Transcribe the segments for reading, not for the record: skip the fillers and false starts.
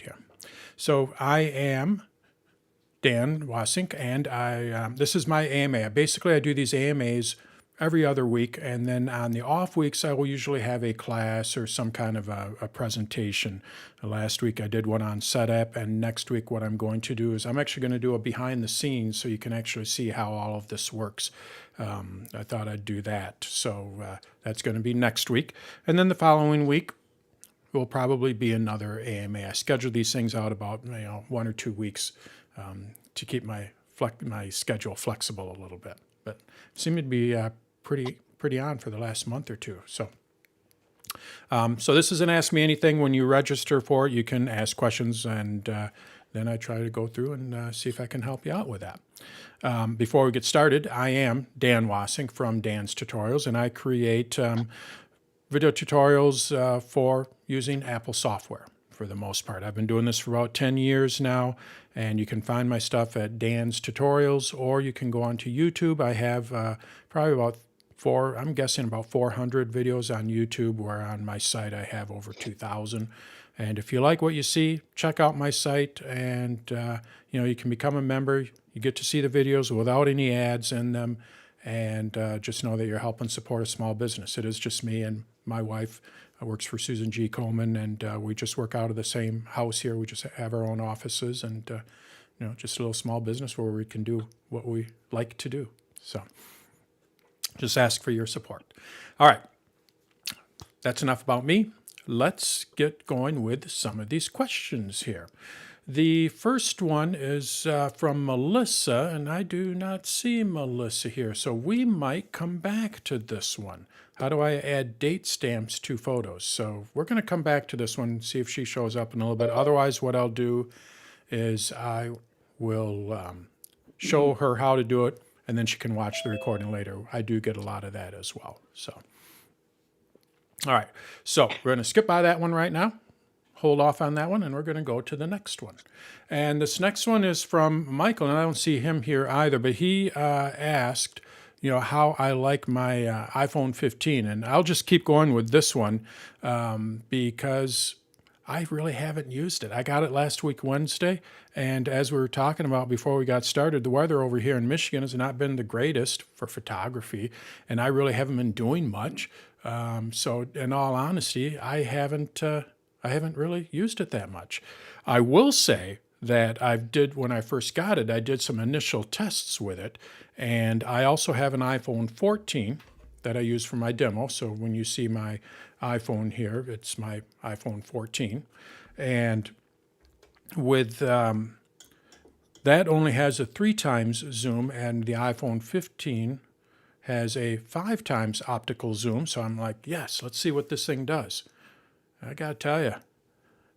here. So I am Dan Wasink, and this is my AMA. Basically, I do these AMAs every other week, and then on the off weeks, I will usually have a class or some kind of a presentation. Last week, I did one on setup, and next week, what I'm going to do is I'm actually going to do a behind the scenes so you can actually see how all of this works. I thought I'd do that. So that's going to be next week. And then the following week will probably be another AMA. I schedule these things out about 1 or 2 weeks to keep my schedule flexible a little bit. But seem to be pretty on for the last month or two. So this is an Ask Me Anything. When you register for it, you can ask questions, and then I try to go through and see if I can help you out with that. Before we get started, I am Dan Wasink from Dan's Tutorials, and I create video tutorials for using Apple software for the most part. I've been doing this for about 10 years now, and you can find my stuff at Dan's Tutorials, or you can go onto YouTube. I have probably about I'm guessing about 400 videos on YouTube, where on my site I have over 2,000. And if you like what you see, check out my site, and you can become a member. You get to see the videos without any ads in them, and just know that you're helping support a small business. It is just me and my wife. Works for Susan G. Komen, and we just work out of the same house here. We just have our own offices, and just a little small business where we can do what we like to do. So just ask for your support. All right, that's enough about me. Let's get going with some of these questions here. The first one is from Melissa, and I do not see Melissa here, so we might come back to this one. How do I add date stamps to photos? So we're going to come back to this one, see if she shows up in a little bit. Otherwise, what I'll do is I will show her how to do it, and then she can watch the recording later. I do get a lot of that as well. So, all right. So we're going to skip by that one right now. Hold off on that one, and we're going to go to the next one. And this next one is from Michael, and I don't see him here either, but he asked, how I like my iPhone 15. And I'll just keep going with this one because I really haven't used it. I got it last week, Wednesday, and as we were talking about before we got started, the weather over here in Michigan has not been the greatest for photography, and I really haven't been doing much. So in all honesty, I haven't really used it that much. I will say that when I first got it, I did some initial tests with it, and I also have an iPhone 14 that I use for my demo. So when you see my iPhone here, it's my iPhone 14, and with that only has a 3x zoom, and the iPhone 15 has a 5x optical zoom. So I'm like, yes, let's see what this thing does. I got to tell you,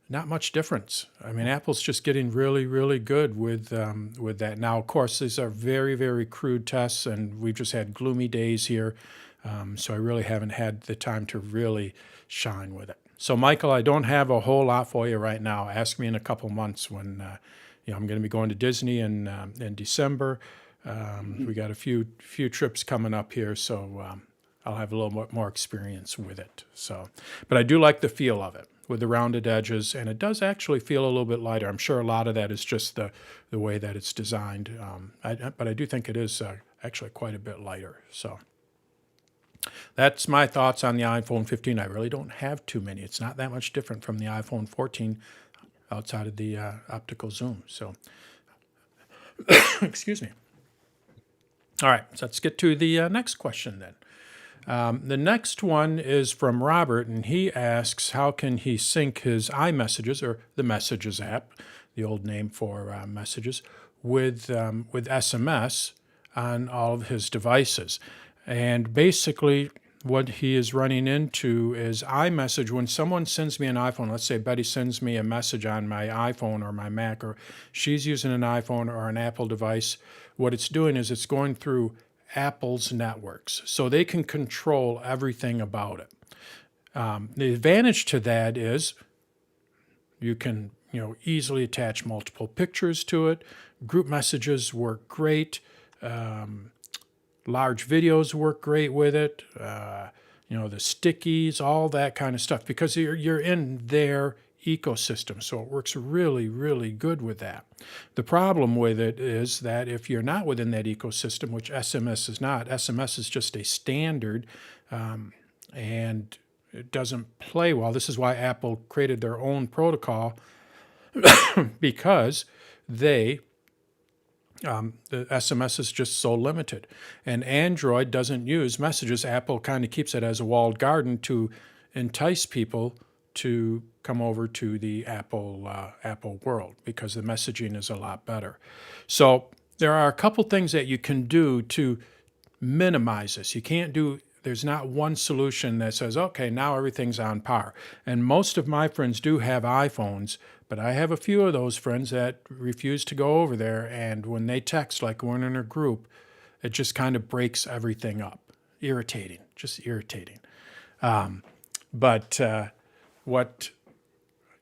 not much difference. I mean, Apple's just getting really, really good with that. Now, of course, these are very, very crude tests, and we've just had gloomy days here, so I really haven't had the time to really shine with it. So, Michael, I don't have a whole lot for you right now. Ask me in a couple months when I'm going to be going to Disney in December. We got a few trips coming up here, so I'll have a little more experience with it. So, but I do like the feel of it with the rounded edges, and it does actually feel a little bit lighter. I'm sure a lot of that is just the way that it's designed, but I do think it is actually quite a bit lighter. So that's my thoughts on the iPhone 15. I really don't have too many. It's not that much different from the iPhone 14 outside of the optical zoom. So, excuse me. All right, so let's get to the next question then. The next one is from Robert, and he asks, how can he sync his iMessages, or the Messages app, the old name for messages, with SMS on all of his devices? And basically, what he is running into is iMessage. When someone sends me an iPhone, let's say Betty sends me a message on my iPhone or my Mac, or she's using an iPhone or an Apple device, what it's doing is it's going through Apple's networks, so they can control everything about it. The advantage to that is you can easily attach multiple pictures to it. Group messages work great. Large videos work great with it. The stickies, all that kind of stuff, because you're in their ecosystem. So it works really, really good with that. The problem with it is that if you're not within that ecosystem, which SMS is not, SMS is just a standard, and it doesn't play well. This is why Apple created their own protocol because the SMS is just so limited. And Android doesn't use messages. Apple kind of keeps it as a walled garden to entice people to come over to the Apple world because the messaging is a lot better. So there are a couple things that you can do to minimize this. There's not one solution that says, okay, now everything's on par. And most of my friends do have iPhones, but I have a few of those friends that refuse to go over there. And when they text, like we're in a group, it just kind of breaks everything up. Irritating, just irritating. But what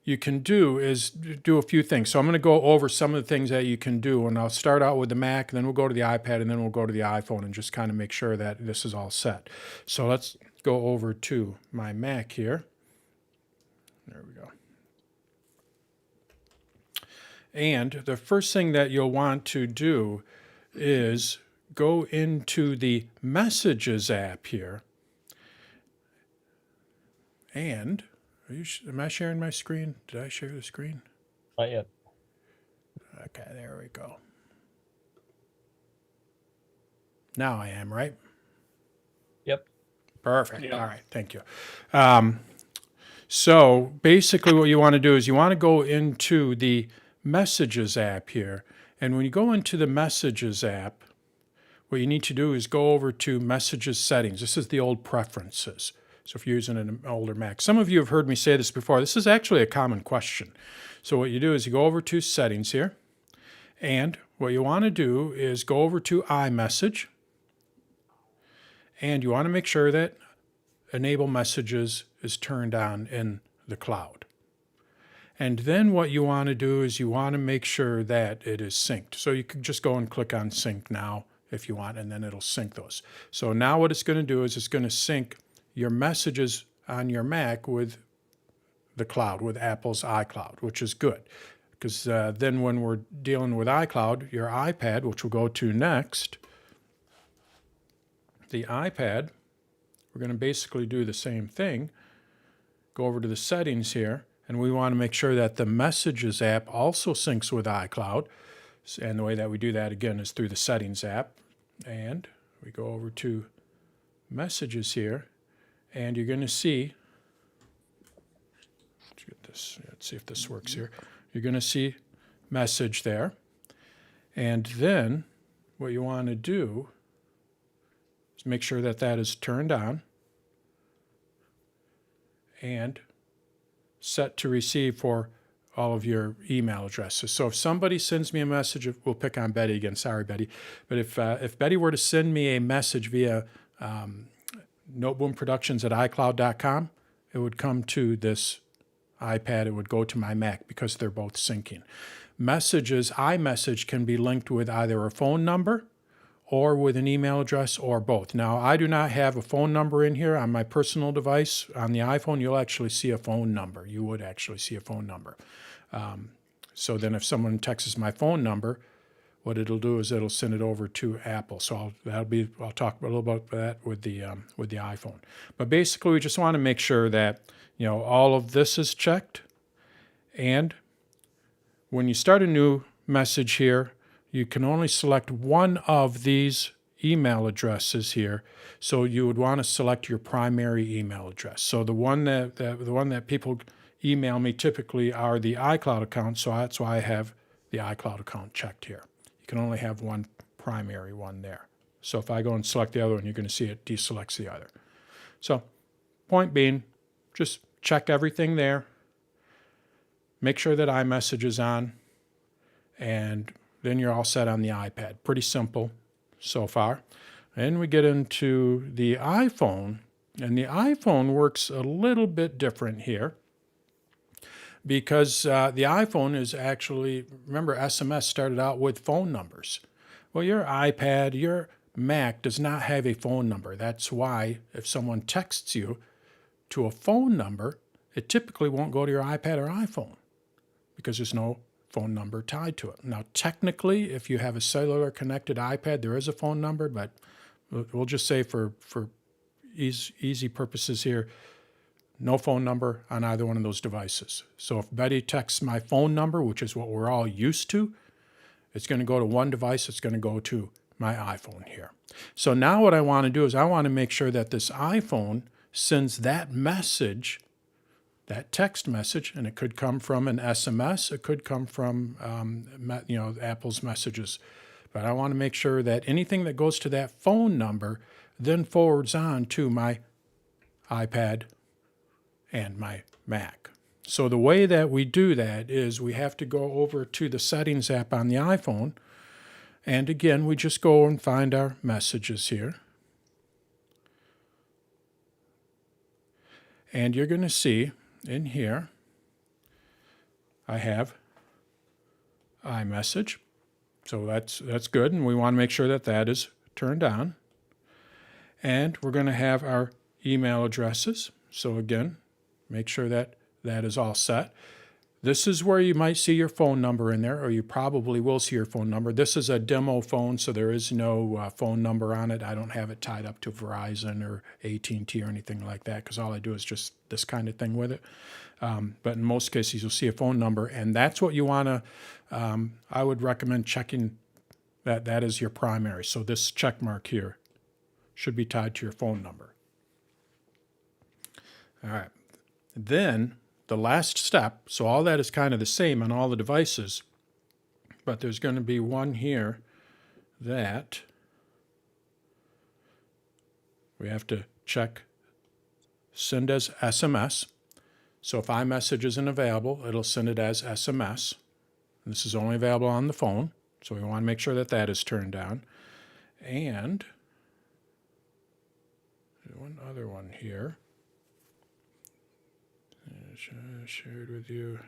you can do is do a few things. So I'm going to go over some of the things that you can do, and I'll start out with the Mac, then we'll go to the iPad, and then we'll go to the iPhone and just kind of make sure that this is all set. So let's go over to my Mac here. There we go. And the first thing that you'll want to do is go into the Messages app here. And am I sharing my screen? Did I share the screen? Not yet. Okay, there we go. Now I am, right? Yep. Perfect. Yeah. All right, thank you. So basically what you want to do is you want to go into the Messages app here. And when you go into the Messages app, what you need to do is go over to Messages settings. This is the old preferences. So if you're using an older Mac, some of you have heard me say this before. This is actually a common question. So what you do is you go over to Settings here, and what you want to do is go over to iMessage, and you want to make sure that Enable Messages is turned on in the cloud. And then what you want to do is you want to make sure that it is synced. So you can just go and click on Sync Now if you want, and then it'll sync those. So now what it's going to do is it's going to sync your messages on your Mac with the cloud, with Apple's iCloud, which is good. Because then when we're dealing with iCloud, your iPad, which we'll go to next, the iPad, we're going to basically do the same thing. Go over to the settings here, and we want to make sure that the Messages app also syncs with iCloud. And the way that we do that, again, is through the Settings app. And we go over to Messages here. And you're going to see, let's get this, let's see if this works here. You're going to see Message there. And then what you want to do is make sure that that is turned on and set to receive for all of your email addresses. So if somebody sends me a message, we'll pick on Betty again, sorry Betty, but if Betty were to send me a message via noteboomproductions@icloud.com, it would come to this iPad, it would go to my Mac because they're both syncing. Messages, iMessage can be linked with either a phone number or with an email address or both. Now, I do not have a phone number in here on my personal device. On the iPhone, you'll actually see a phone number. You would actually see a phone number. So then if someone texts my phone number, what it'll do is it'll send it over to Apple. So I'll talk a little about that with the iPhone. But basically, we just want to make sure that all of this is checked. And when you start a new message here, you can only select one of these email addresses here. So you would want to select your primary email address. So the one that people email me typically are the iCloud account. So that's why I have the iCloud account checked here. You can only have one primary one there. So if I go and select the other one, you're going to see it deselects the other. So point being, just check everything there. Make sure that iMessage is on, and then you're all set on the iPad. Pretty simple so far. And we get into the iPhone, and the iPhone works a little bit different here because the iPhone is actually, remember SMS started out with phone numbers. Well, your iPad, your Mac does not have a phone number. That's why if someone texts you to a phone number, it typically won't go to your iPad or iPhone because there's no phone number tied to it. Now, technically, if you have a cellular connected iPad, there is a phone number, but we'll just say for easy purposes here, no phone number on either one of those devices. So if Betty texts my phone number, which is what we're all used to, it's going to go to one device. It's going to go to my iPhone here. So now what I want to do is I want to make sure that this iPhone sends that message, that text message, and it could come from an SMS. It could come from, Apple's messages. But I want to make sure that anything that goes to that phone number then forwards on to my iPad and my Mac. So the way that we do that is we have to go over to the Settings app on the iPhone. And again, we just go and find our messages here. And you're going to see in here, I have iMessage. So that's good. And we want to make sure that that is turned on. And we're going to have our email addresses. So again, make sure that that is all set. This is where you might see your phone number in there, or you probably will see your phone number. This is a demo phone, so there is no phone number on it. I don't have it tied up to Verizon or AT&T or anything like that, because all I do is just this kind of thing with it. But in most cases, you'll see a phone number, and that's what you want to, I would recommend checking that is your primary. So this check mark here should be tied to your phone number. All right. Then the last step, so all that is kind of the same on all the devices, but there's going to be one here that we have to check send as SMS. So if iMessage isn't available, it'll send it as SMS. This is only available on the phone, so we want to make sure that that is turned on. And one other one here. Shared with you.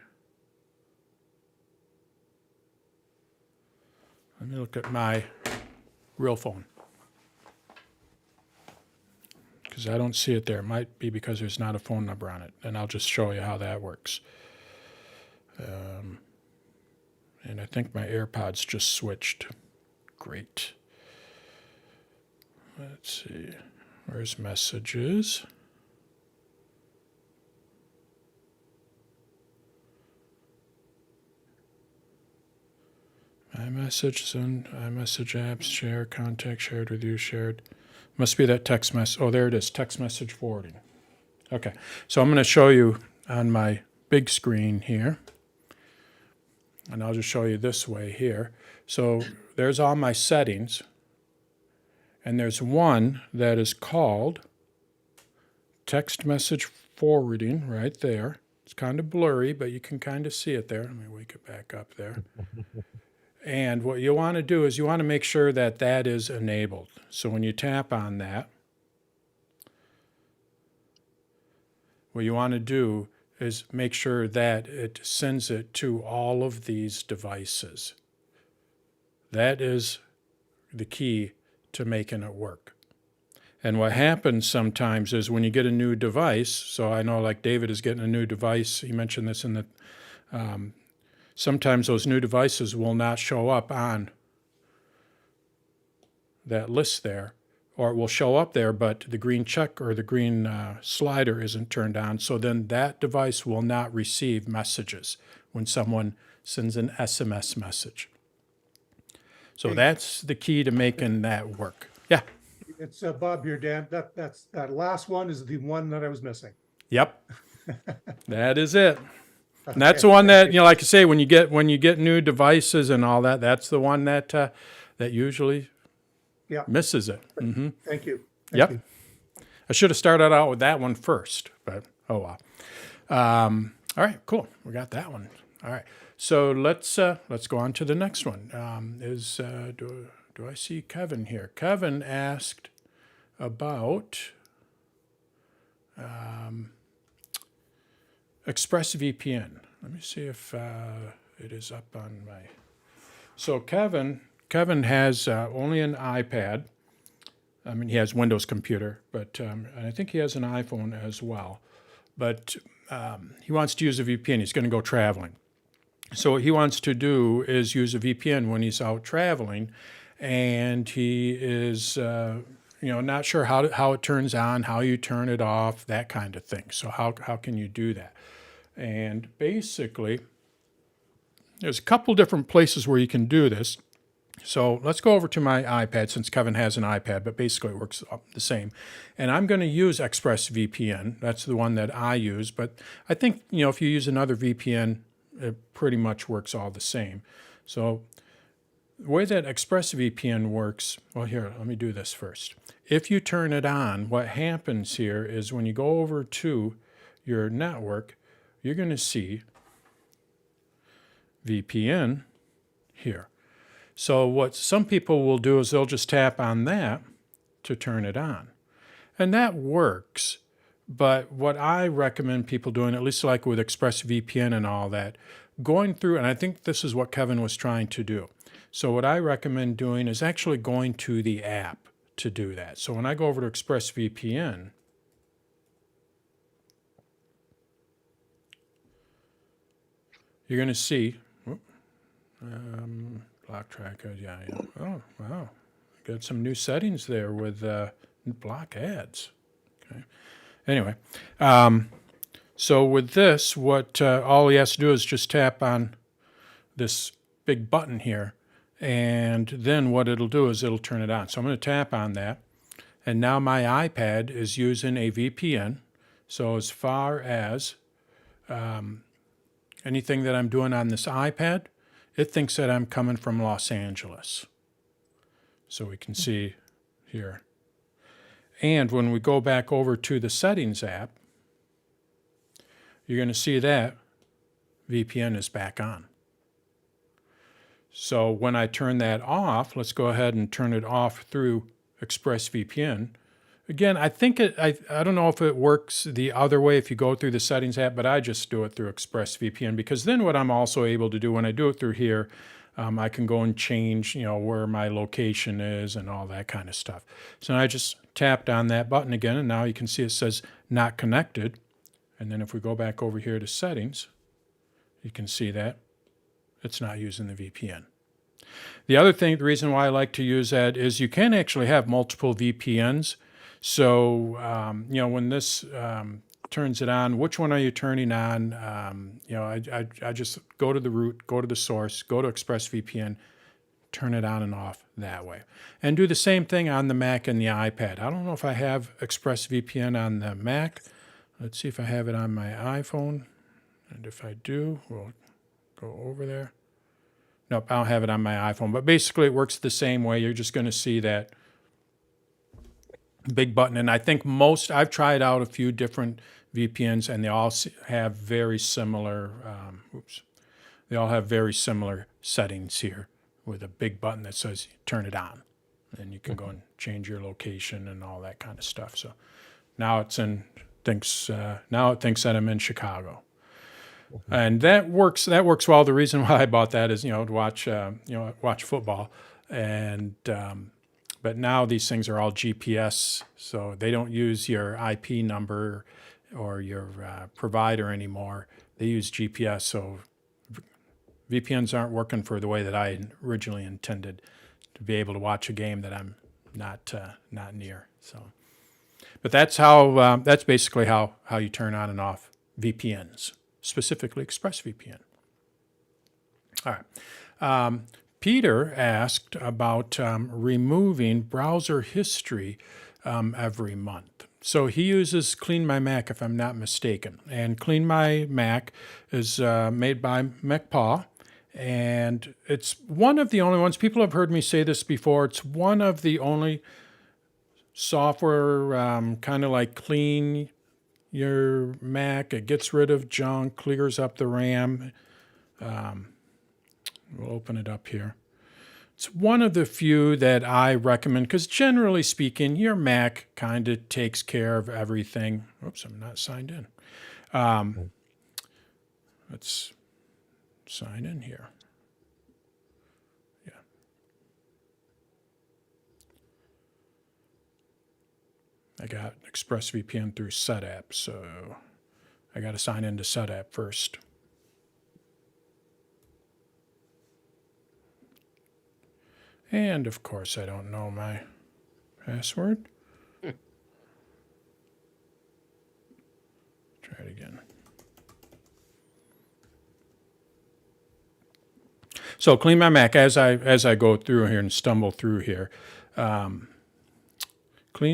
Let me look at my real phone, because I don't see it there. It might be because there's not a phone number on it, and I'll just show you how that works. And I think my AirPods just switched. Great. Let's see. Where's messages? iMessage, send, iMessage apps, share, contact, shared with you, shared. Must be that text message. Oh, there it is, text message forwarding. Okay, so I'm going to show you on my big screen here. And I'll just show you this way here. So there's all my settings. And there's one that is called text message forwarding right there. It's kind of blurry, but you can kind of see it there. Let me wake it back up there. And what you want to do is you want to make sure that that is enabled. So when you tap on that, what you want to do is make sure that it sends it to all of these devices. That is the key to making it work. And what happens sometimes is when you get a new device, so I know like David is getting a new device, he mentioned this in the sometimes those new devices will not show up on that list there, or it will show up there, but the green check or the green slider isn't turned on. So then that device will not receive messages when someone sends an SMS message. So that's the key to making that work. Yeah. It's Bob here, Dan. That last one is the one that I was missing. Yep. That is it. And that's the one that, like I say, when you get new devices and all that, that's the one that that usually misses it. Mm-hmm. Thank you. Yep. You. I should have started out with that one first, but oh well. All right, cool. We got that one. All right. So let's go on to the next one. Do I see Kevin here? Kevin asked about Express VPN. Let me see if it is up on my. So Kevin has only an iPad. I mean, he has Windows computer, but and I think he has an iPhone as well. But he wants to use a VPN. He's going to go traveling. So what he wants to do is use a VPN when he's out traveling, and he is not sure how it turns on, how you turn it off, that kind of thing. So how can you do that? And basically, there's a couple different places where you can do this. So let's go over to my iPad, since Kevin has an iPad, but basically it works the same. And I'm going to use Express VPN. That's the one that I use. But I think, if you use another VPN, it pretty much works all the same. So the way that Express VPN works, well, here, let me do this first. If you turn it on, what happens here is when you go over to your network, you're going to see VPN here. So what some people will do is they'll just tap on that to turn it on. And that works. But what I recommend people doing, at least like with ExpressVPN and all that, going through, and I think this is what Kevin was trying to do. So what I recommend doing is actually going to the app to do that. So when I go over to ExpressVPN, you're going to see, block tracker, yeah. Oh, wow. Got some new settings there with block ads. Okay. Anyway, so with this, what all he has to do is just tap on this big button here, and then what it'll do is it'll turn it on. So I'm going to tap on that, and now my iPad is using a VPN. So as far as anything that I'm doing on this iPad, it thinks that I'm coming from Los Angeles. So we can see here. And when we go back over to the settings app, you're going to see that VPN is back on. So when I turn that off, let's go ahead and turn it off through ExpressVPN. Again, I think I don't know if it works the other way if you go through the settings app, but I just do it through ExpressVPN, because then what I'm also able to do when I do it through here, I can go and change, where my location is and all that kind of stuff. So I just tapped on that button again, and now you can see it says not connected. And then if we go back over here to settings, you can see that it's not using the VPN. The other thing, the reason why I like to use that is you can actually have multiple VPNs. So, when this turns it on, which one are you turning on? I just go to the root, go to the source, go to ExpressVPN, turn it on and off that way. And do the same thing on the Mac and the iPad. I don't know if I have ExpressVPN on the Mac. Let's see if I have it on my iPhone. And if I do, we'll go over there. Nope, I don't have it on my iPhone. But basically, it works the same way. You're just going to see that big button. And I think I've tried out a few different VPNs, and they all have very similar, they all have very similar settings here with a big button that says turn it on. And you can go and change your location and all that kind of stuff. So now it thinks that I'm in Chicago. And that works well. The reason why I bought that is, to watch football. And but now these things are all GPS, so they don't use your IP number or your provider anymore. They use GPS, so VPNs aren't working for the way that I originally intended, to be able to watch a game that I'm not near. So, but that's basically how you turn on and off VPNs, specifically ExpressVPN. All right. Peter asked about removing browser history every month. So he uses Clean My Mac, if I'm not mistaken. And Clean My Mac is made by MacPaw, and it's one of the only ones, people have heard me say this before, it's one of the only software kind of like clean your Mac. It gets rid of junk, clears up the RAM. We'll open it up here. It's one of the few that I recommend because generally speaking, your Mac kind of takes care of everything. Oops, I'm not signed in. Let's sign in here. Yeah. I got ExpressVPN through SetApp, so I got to sign into SetApp first. And of course, I don't know my password. Try it again. So clean my Mac as I go through here and stumble through here. Clean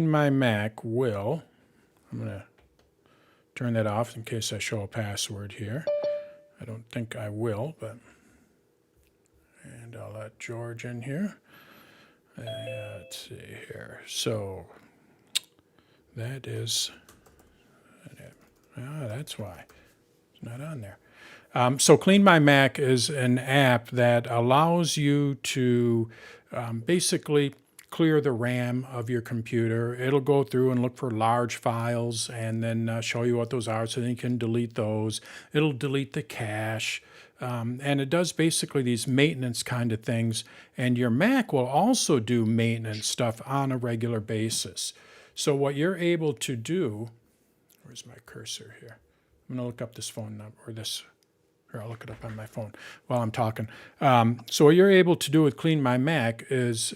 my Mac will. I'm gonna turn that off in case I show a password here. I don't think I will, but and I'll let George in here. Let's see here. So that is. That's why it's not on there. So Clean My Mac is an app that allows you to basically clear the RAM of your computer. It'll go through and look for large files and then show you what those are so then you can delete those. It'll delete the cache. And it does basically these maintenance kind of things. And your Mac will also do maintenance stuff on a regular basis. So what you're able to do, where's my cursor here? I'm going to look up this phone number, or this, or I'll look it up on my phone while I'm talking. So what you're able to do with Clean My Mac is,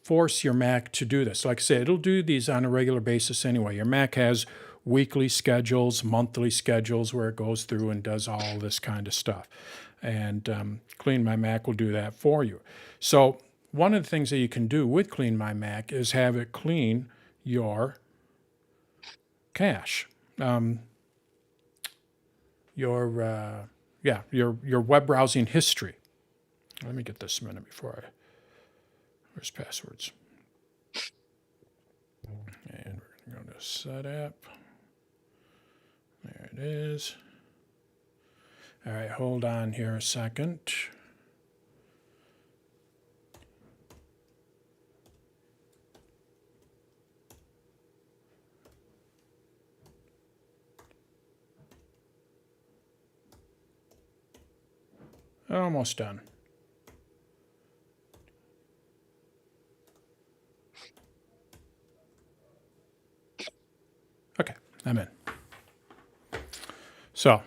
force your Mac to do this. Like I said, it'll do these on a regular basis anyway. Your Mac has weekly schedules, monthly schedules where it goes through and does all this kind of stuff. And Clean My Mac will do that for you. So one of the things that you can do with Clean My Mac is have it clean your cache. Your web browsing history. Let me get this a minute before where's passwords? And we're going to go to SetApp. There it is. All right, hold on here a second. Almost done. Okay, I'm in. So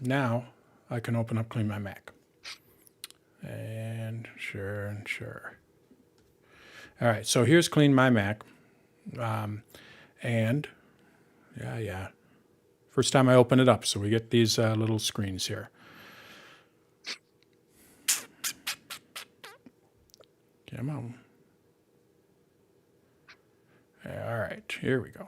now I can open up Clean My Mac. And sure. All right, so here's Clean My Mac. And yeah. First time I open it up, so we get these little screens here. Come on. All right, here we go.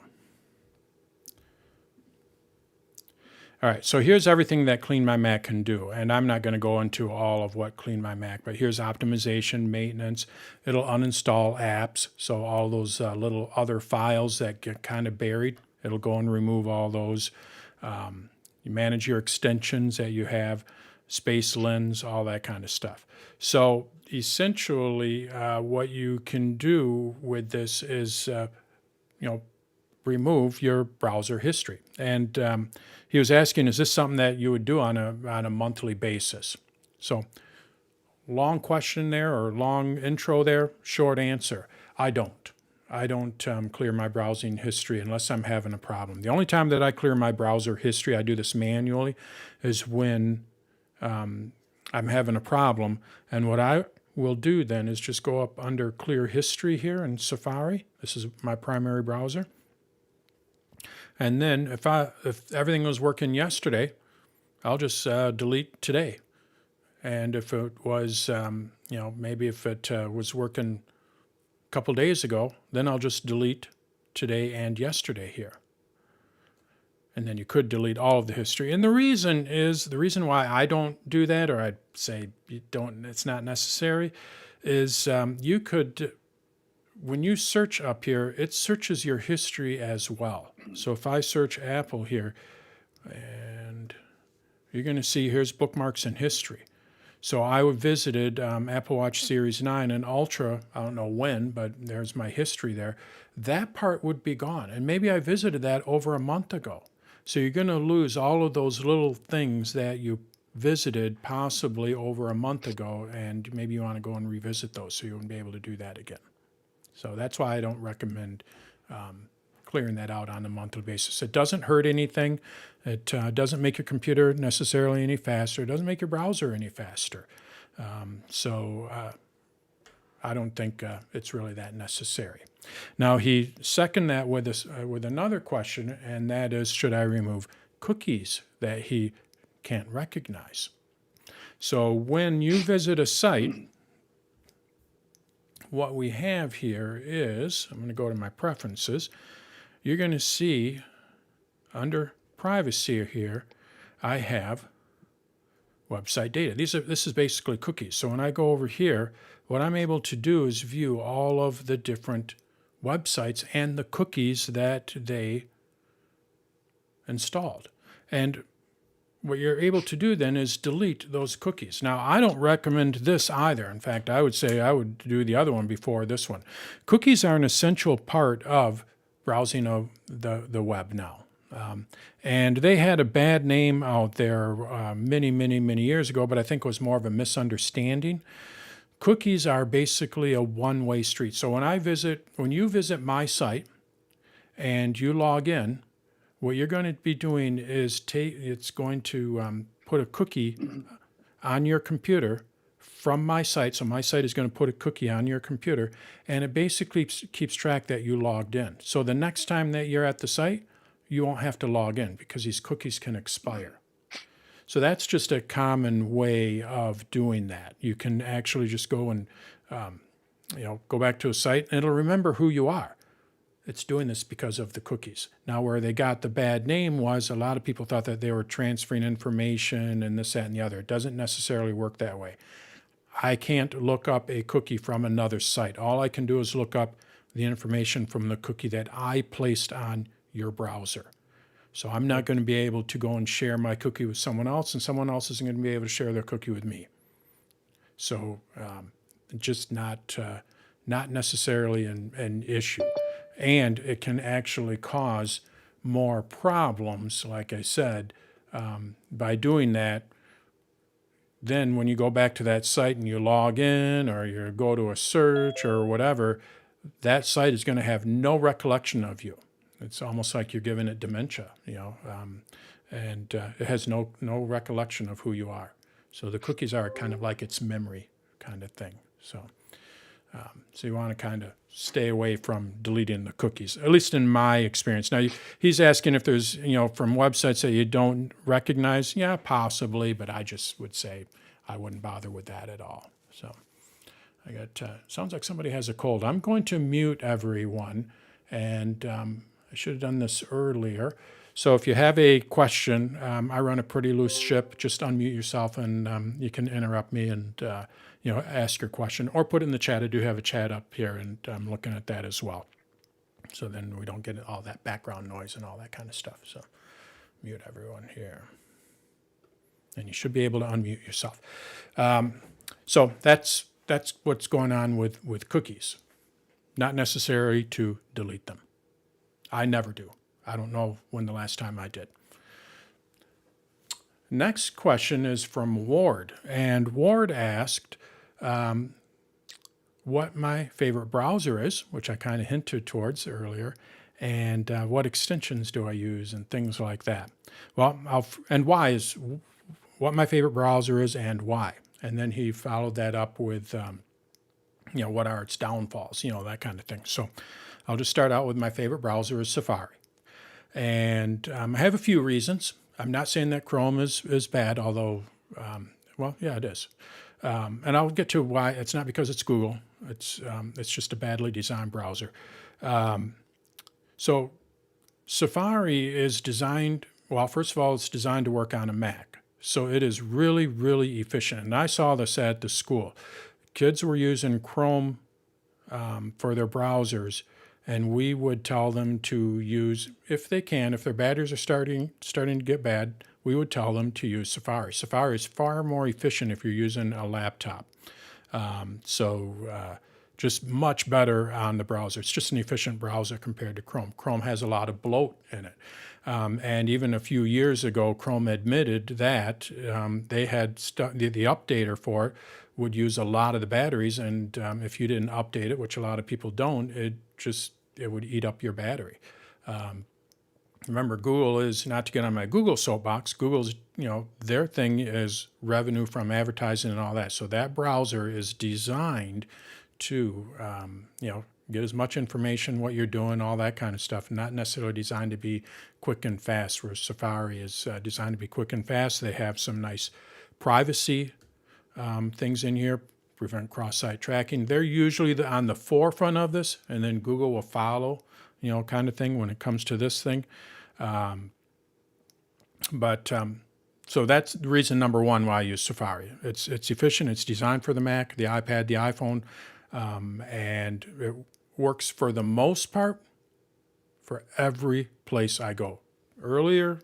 All right, so here's everything that Clean My Mac can do. And I'm not going to go into all of what Clean My Mac, but here's optimization, maintenance. It'll uninstall apps. So all those little other files that get kind of buried, it'll go and remove all those. You manage your extensions that you have, Space Lens, all that kind of stuff. So essentially, what you can do with this is, remove your browser history. And he was asking, is this something that you would do on a monthly basis? So long question there, or long intro there, short answer, I don't. I don't clear my browsing history unless I'm having a problem. The only time that I clear my browser history, I do this manually, is when I'm having a problem. And what I will do then is just go up under Clear History here in Safari. This is my primary browser. And then if everything was working yesterday, I'll just delete today. And if it was, maybe if it was working a couple days ago, then I'll just delete today and yesterday here. And then you could delete all of the history. And the reason why I don't do that, or I'd say it's not necessary, is you could, when you search up here, it searches your history as well. So if I search Apple here, and you're going to see here's bookmarks and history. So I visited Apple Watch Series 9 and Ultra, I don't know when, but there's my history there. That part would be gone. And maybe I visited that over a month ago. So you're going to lose all of those little things that you visited possibly over a month ago, and maybe you want to go and revisit those so you won't be able to do that again. So that's why I don't recommend clearing that out on a monthly basis. It doesn't hurt anything. It doesn't make your computer necessarily any faster. It doesn't make your browser any faster. I don't think it's really that necessary. Now, he seconded that with another question, and that is, should I remove cookies that he can't recognize? So when you visit a site, what we have here is, I'm going to go to my preferences, you're going to see under privacy here, I have website data. This is basically cookies. So when I go over here, what I'm able to do is view all of the different websites and the cookies that they installed. And what you're able to do then is delete those cookies. Now, I don't recommend this either. In fact, I would say I would do the other one before this one. Cookies are an essential part of browsing of the web now. And they had a bad name out there many years ago, but I think it was more of a misunderstanding. Cookies are basically a one-way street. So when you visit my site and you log in, what you're going to be doing is it's going to put a cookie on your computer from my site. So my site is going to put a cookie on your computer, and it basically keeps track that you logged in. So the next time that you're at the site, you won't have to log in because these cookies can expire. So that's just a common way of doing that. You can actually just go and go back to a site, and it'll remember who you are. It's doing this because of the cookies. Now, where they got the bad name was a lot of people thought that they were transferring information and this, that, and the other. It doesn't necessarily work that way. I can't look up a cookie from another site. All I can do is look up the information from the cookie that I placed on your browser. So I'm not going to be able to go and share my cookie with someone else, and someone else isn't going to be able to share their cookie with me. So just not necessarily an issue. And it can actually cause more problems, like I said, by doing that. Then when you go back to that site and you log in or you go to a search or whatever, that site is going to have no recollection of you. It's almost like you're giving it dementia, and it has no recollection of who you are. So the cookies are kind of like its memory kind of thing. So you want to kind of stay away from deleting the cookies, at least in my experience. Now, he's asking if there's, from websites that you don't recognize. Yeah, possibly, but I just would say I wouldn't bother with that at all. So I got, sounds like somebody has a cold. I'm going to mute everyone, and I should have done this earlier. So if you have a question, I run a pretty loose ship. Just unmute yourself, and you can interrupt me and ask your question, or put it in the chat. I do have a chat up here, and I'm looking at that as well. So then we don't get all that background noise and all that kind of stuff. So mute everyone here. And you should be able to unmute yourself. So that's what's going on with cookies. Not necessary to delete them. I never do. I don't know when the last time I did. Next question is from Ward. And Ward asked what my favorite browser is, which I kind of hinted towards earlier, and what extensions do I use and things like that. Well, and why is what my favorite browser is and why. And then he followed that up with, what are its downfalls, that kind of thing. So I'll just start out with my favorite browser is Safari. And I have a few reasons. I'm not saying that Chrome is bad, although, it is. And I'll get to why. It's not because it's Google. It's just a badly designed browser. So Safari is designed, well, first of all, it's designed to work on a Mac. So it is really, really efficient. And I saw this at the school. Kids were using Chrome for their browsers, and we would tell them to use, if they can, if their batteries are starting to get bad, we would tell them to use Safari. Safari is far more efficient if you're using a laptop. Just much better on the browser. It's just an efficient browser compared to Chrome. Chrome has a lot of bloat in it. And even a few years ago, Chrome admitted that they had the updater for it would use a lot of the batteries, and if you didn't update it, which a lot of people don't, it would eat up your battery. Remember, Google is, not to get on my Google soapbox, Google's, their thing is revenue from advertising and all that. So that browser is designed to, get as much information, what you're doing, all that kind of stuff, not necessarily designed to be quick and fast, where Safari is designed to be quick and fast. They have some nice privacy things in here, prevent cross-site tracking. They're usually on the forefront of this, and then Google will follow, kind of thing when it comes to this thing. So that's reason number one why I use Safari. It's efficient. It's designed for the Mac, the iPad, the iPhone, and it works for the most part for every place I go. Earlier,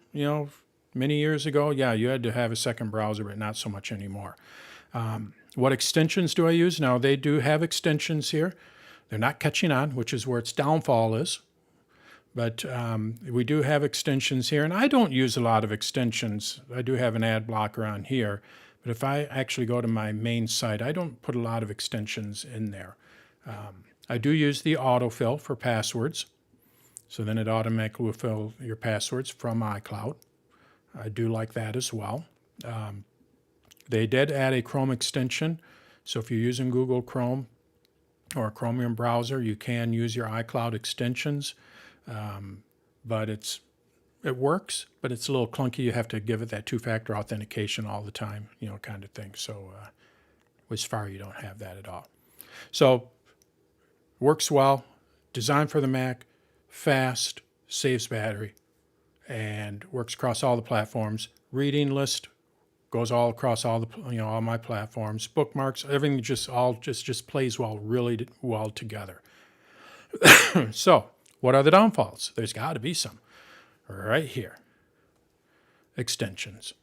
many years ago, yeah, you had to have a second browser, but not so much anymore. What extensions do I use? Now, they do have extensions here. They're not catching on, which is where its downfall is. But we do have extensions here, and I don't use a lot of extensions. I do have an ad blocker on here, but if I actually go to my main site, I don't put a lot of extensions in there. I do use the autofill for passwords, so then it automatically will fill your passwords from iCloud. I do like that as well. They did add a Chrome extension, so if you're using Google Chrome or a Chromium browser, you can use your iCloud extensions. But it works, but it's a little clunky. You have to give it that two-factor authentication all the time, kind of thing. So with Safari, you don't have that at all. So works well, designed for the Mac, fast, saves battery, and works across all the platforms. Reading list goes all across all the all my platforms. Bookmarks, everything just plays really well together. So. What are the downfalls? There's got to be some. Right here. Extensions.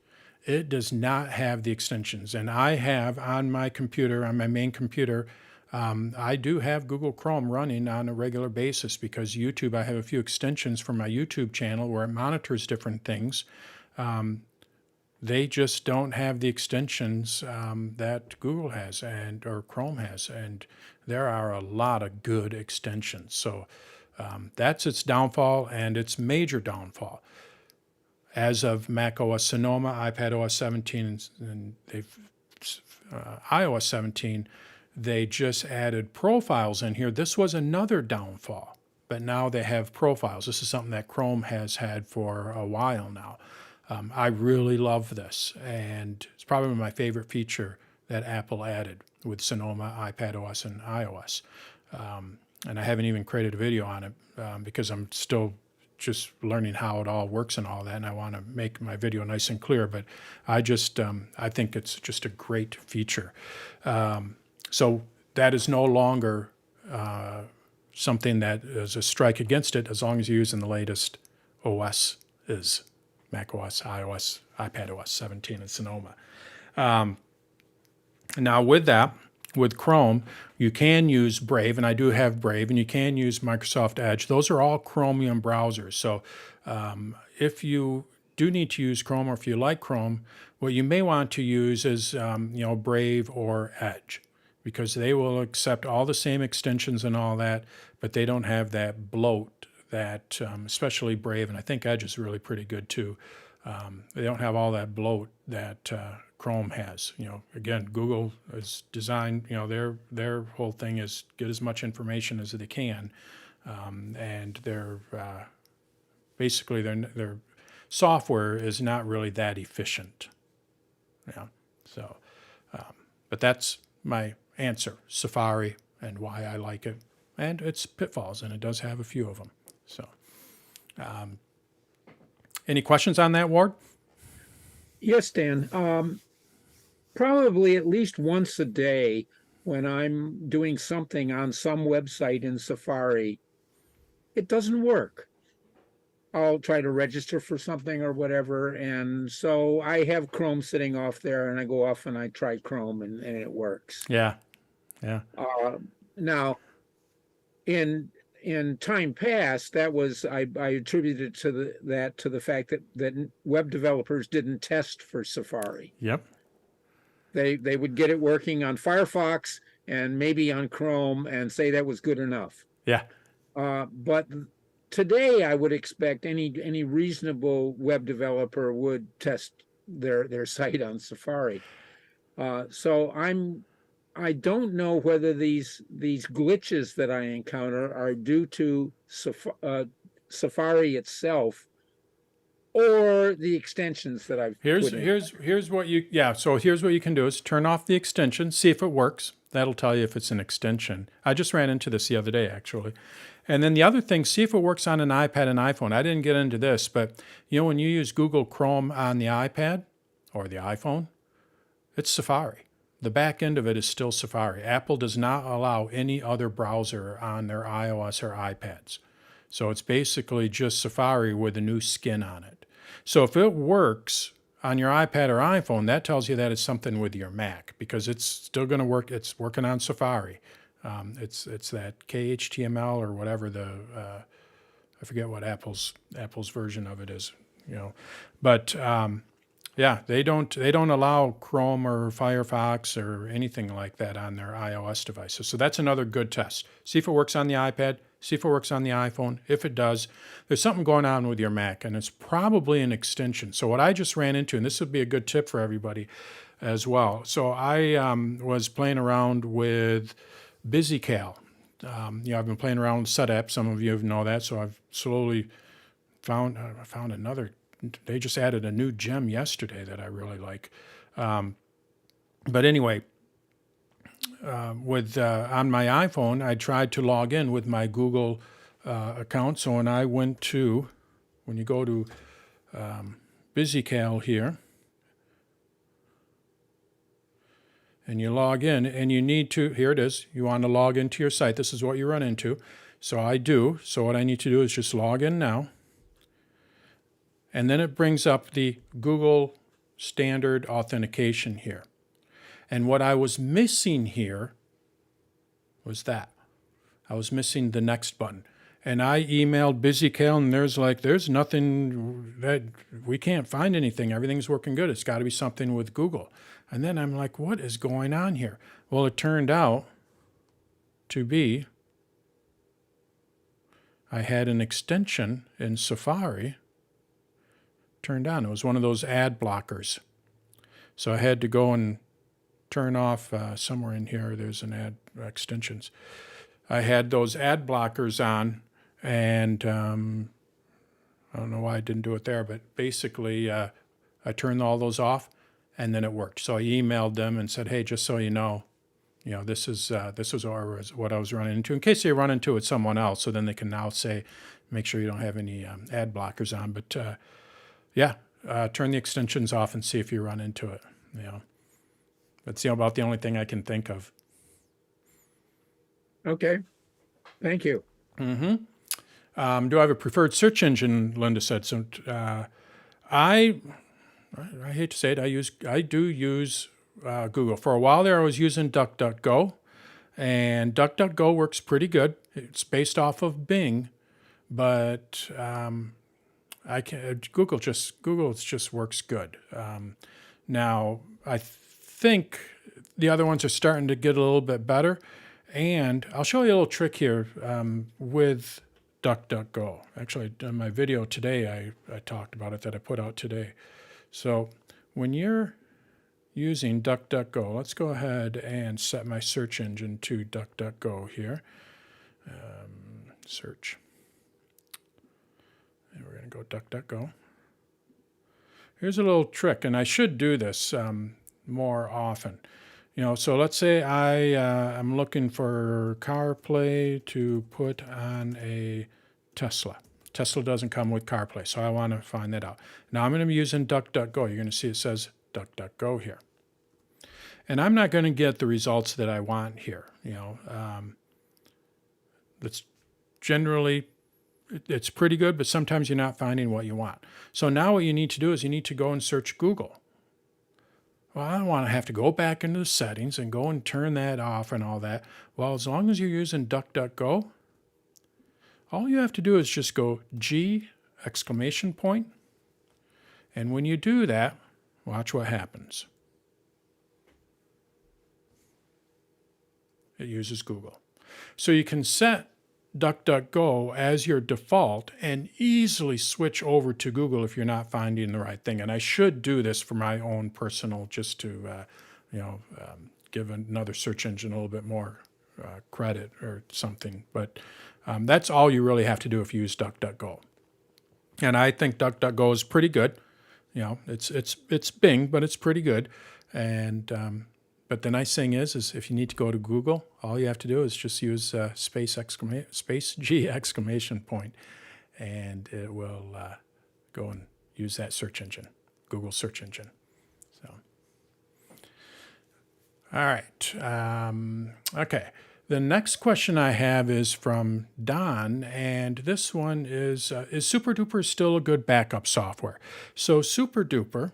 It does not have the extensions. And I have on my computer, on my main computer, I do have Google Chrome running on a regular basis because YouTube, I have a few extensions for my YouTube channel where it monitors different things. They just don't have the extensions that Google has or Chrome has. And there are a lot of good extensions. So that's its downfall and its major downfall. As of Mac OS Sonoma, iPad OS 17, and iOS 17, they just added profiles in here. This was another downfall, but now they have profiles. This is something that Chrome has had for a while now. I really love this, and it's probably my favorite feature that Apple added with Sonoma, iPad OS, and iOS. And I haven't even created a video on it because I'm still just learning how it all works and all that, and I want to make my video nice and clear. But I think it's just a great feature. So that is no longer something that is a strike against it as long as you're using the latest OS is Mac OS, iOS, iPad OS 17, and Sonoma. Now with that, with Chrome, you can use Brave, and I do have Brave, and you can use Microsoft Edge. Those are all Chromium browsers. So if you do need to use Chrome, or if you like Chrome, what you may want to use is Brave or Edge, because they will accept all the same extensions and all that, but they don't have that bloat that, especially Brave, and I think Edge is really pretty good too. They don't have all that bloat that Chrome has. Again, Google is designed, their whole thing is get as much information as they can, and basically their software is not really that efficient. So, but that's my answer, Safari, and why I like it, and its pitfalls, and it does have a few of them. So, any questions on that, Ward? Yes, Dan. Probably at least once a day when I'm doing something on some website in Safari, it doesn't work. I'll try to register for something or whatever, and so I have Chrome sitting off there, and I go off and I try Chrome, and it works. Yeah. Now, in time past, that was I attributed that to the fact that web developers didn't test for Safari. Yep. They would get it working on Firefox and maybe on Chrome and say that was good enough. Yeah. But today I would expect any reasonable web developer would test their site on Safari. So I don't know whether these glitches that I encounter are due to Safari itself or the extensions that I've put in. Here's what you yeah. So here's what you can do is turn off the extension, see if it works. That'll tell you if it's an extension. I just ran into this the other day actually. And then the other thing, see if it works on an iPad and iPhone. I didn't get into this, but you know when you use Google Chrome on the iPad or the iPhone, it's Safari. The back end of it is still Safari. Apple does not allow any other browser on their iOS or iPads. So it's basically just Safari with a new skin on it. So if it works on your iPad or iPhone, that tells you that it's something with your Mac because it's still going to work. It's working on Safari. It's that KHTML or whatever I forget what Apple's version of it is, you know, but yeah, they don't allow Chrome or Firefox or anything like that on their iOS devices. So that's another good test. See if it works on the iPad. See if it works on the iPhone. If it does, there's something going on with your Mac, and it's probably an extension. So what I just ran into, and this would be a good tip for everybody as well. So I was playing around with BusyCal. You know, I've been playing around with Setup. Some of you know that. So I've slowly found another. They just added a new gem yesterday that I really like. But anyway, with on my iPhone, I tried to log in with my Google account. So when you go to BusyCal here, and you log in, and you need to, here it is, you want to log into your site. This is what you run into. So I do. So what I need to do is just log in now. And then it brings up the Google standard authentication here. And what I was missing here was that. I was missing the next button. And I emailed BusyCal, and there's nothing, that we can't find anything. Everything's working good. It's got to be something with Google. And then I'm like, what is going on here? Well, it turned out to be I had an extension in Safari turned on. It was one of those ad blockers. So I had to go and turn off somewhere in here. There's an ad extensions. I had those ad blockers on, and I don't know why I didn't do it there, but basically I turned all those off, and then it worked. So I emailed them and said, hey, just so you know, this is what I was running into, in case they run into it with someone else. So then they can now say, make sure you don't have any ad blockers on. But yeah, turn the extensions off and see if you run into it. That's about the only thing I can think of. Okay, thank you. Do I have a preferred search engine? Linda said. So I hate to say it, I do use Google. For a while there, I was using DuckDuckGo, and DuckDuckGo works pretty good. It's based off of Bing, but Google just works good. Now I think the other ones are starting to get a little bit better, and I'll show you a little trick here with DuckDuckGo. Actually, in my video today, I talked about it that I put out today. So when you're using DuckDuckGo, let's go ahead and set my search engine to DuckDuckGo here. Search. And we're going to go DuckDuckGo. Here's a little trick, and I should do this more often. So let's say I'm looking for CarPlay to put on a Tesla. Tesla doesn't come with CarPlay, so I want to find that out. Now I'm going to be using DuckDuckGo. You're going to see it says DuckDuckGo here. And I'm not going to get the results that I want here. That's generally, it's pretty good, but sometimes you're not finding what you want. So now what you need to do is you need to go and search Google. Well, I don't want to have to go back into the settings and go and turn that off and all that. Well, as long as you're using DuckDuckGo, all you have to do is just go G ! And when you do that, watch what happens. It uses Google. So you can set DuckDuckGo as your default and easily switch over to Google if you're not finding the right thing. And I should do this for my own personal, just to, give another search engine a little bit more credit or something. But that's all you really have to do if you use DuckDuckGo. And I think DuckDuckGo is pretty good. It's Bing, but it's pretty good. And but the nice thing is if you need to go to Google, all you have to do is just use space G exclamation point, and it will go and use that search engine, Google search engine. So, all right. Okay. The next question I have is from Don, and this one is SuperDuper still a good backup software? So SuperDuper,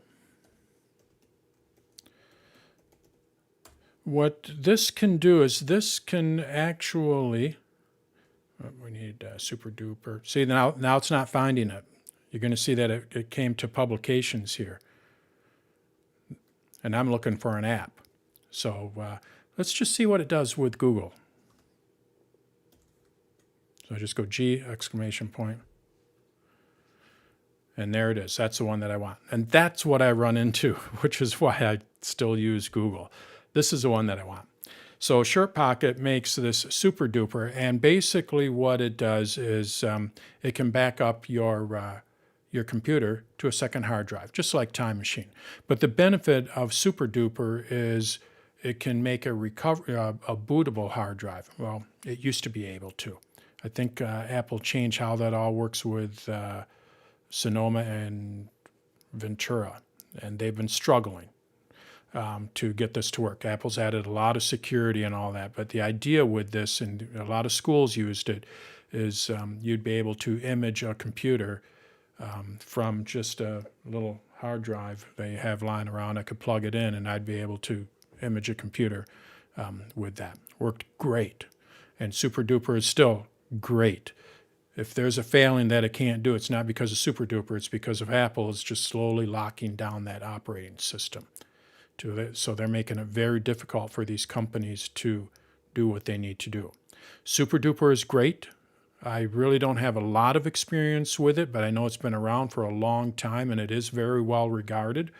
what this can do is this can actually, we need SuperDuper. See, now it's not finding it. You're going to see that it came to publications here. And I'm looking for an app. So let's just see what it does with Google. So I just go G exclamation point. And there it is. That's the one that I want. And that's what I run into, which is why I still use Google. This is the one that I want. So ShortPocket makes this SuperDuper, and basically what it does is it can back up your computer to a second hard drive, just like Time Machine. But the benefit of SuperDuper is it can make a bootable hard drive. Well, it used to be able to. I think Apple changed how that all works with Sonoma and Ventura, and they've been struggling to get this to work. Apple's added a lot of security and all that, but the idea with this, and a lot of schools used it, is you'd be able to image a computer from just a little hard drive they have lying around. I could plug it in and I'd be able to image a computer with that. Worked great. And SuperDuper is still great. If there's a failing that it can't do, it's not because of SuperDuper, it's because of Apple. It's just slowly locking down that operating system. So they're making it very difficult for these companies to do what they need to do. SuperDuper is great. I really don't have a lot of experience with it, but I know it's been around for a long time and it is very well regarded.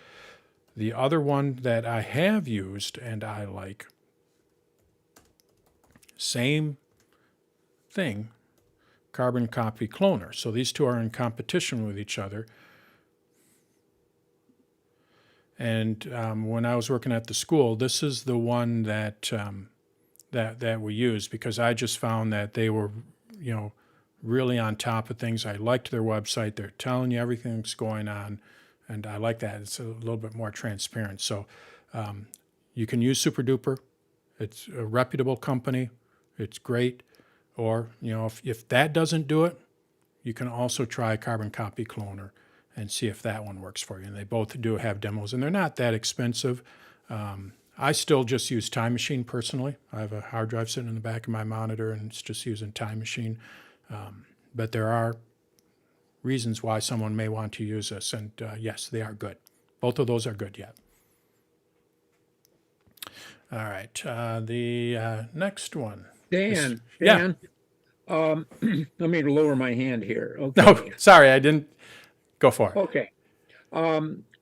The other one that I have used and I like, same thing, Carbon Copy Cloner. So these two are in competition with each other. And when I was working at the school, this is the one that that we used, because I just found that they were, really on top of things. I liked their website. They're telling you everything that's going on, and I like that. It's a little bit more transparent. So you can use SuperDuper. It's a reputable company. It's great. Or, if that doesn't do it, you can also try Carbon Copy Cloner and see if that one works for you. And they both do have demos, and they're not that expensive. I still just use Time Machine personally. I have a hard drive sitting in the back of my monitor, and it's just using Time Machine. But there are reasons why someone may want to use this, and yes, they are good. Both of those are good yet. All right, the next one. Dan, Yeah. let me lower my hand here. Okay. No, sorry, I didn't. Go for it. Okay.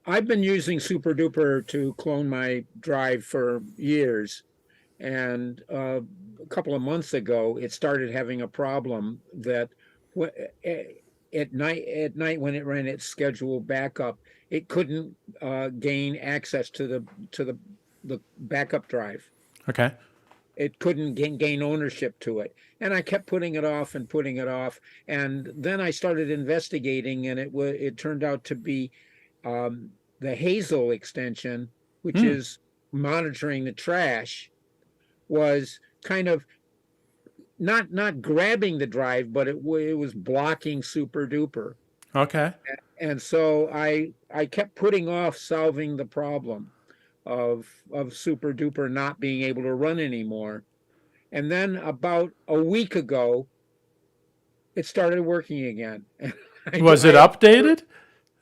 I've been using SuperDuper to clone my drive for years. And a couple of months ago, it started having a problem that at night when it ran its scheduled backup, it couldn't gain access to the backup drive. Okay. It couldn't gain ownership to it. And I kept putting it off and putting it off. And then I started investigating, and it turned out to be the Hazel extension, which is monitoring the trash, was kind of not grabbing the drive, but it was blocking SuperDuper. Okay. And so I kept putting off solving the problem of SuperDuper not being able to run anymore. And then about a week ago, it started working again. Was it updated?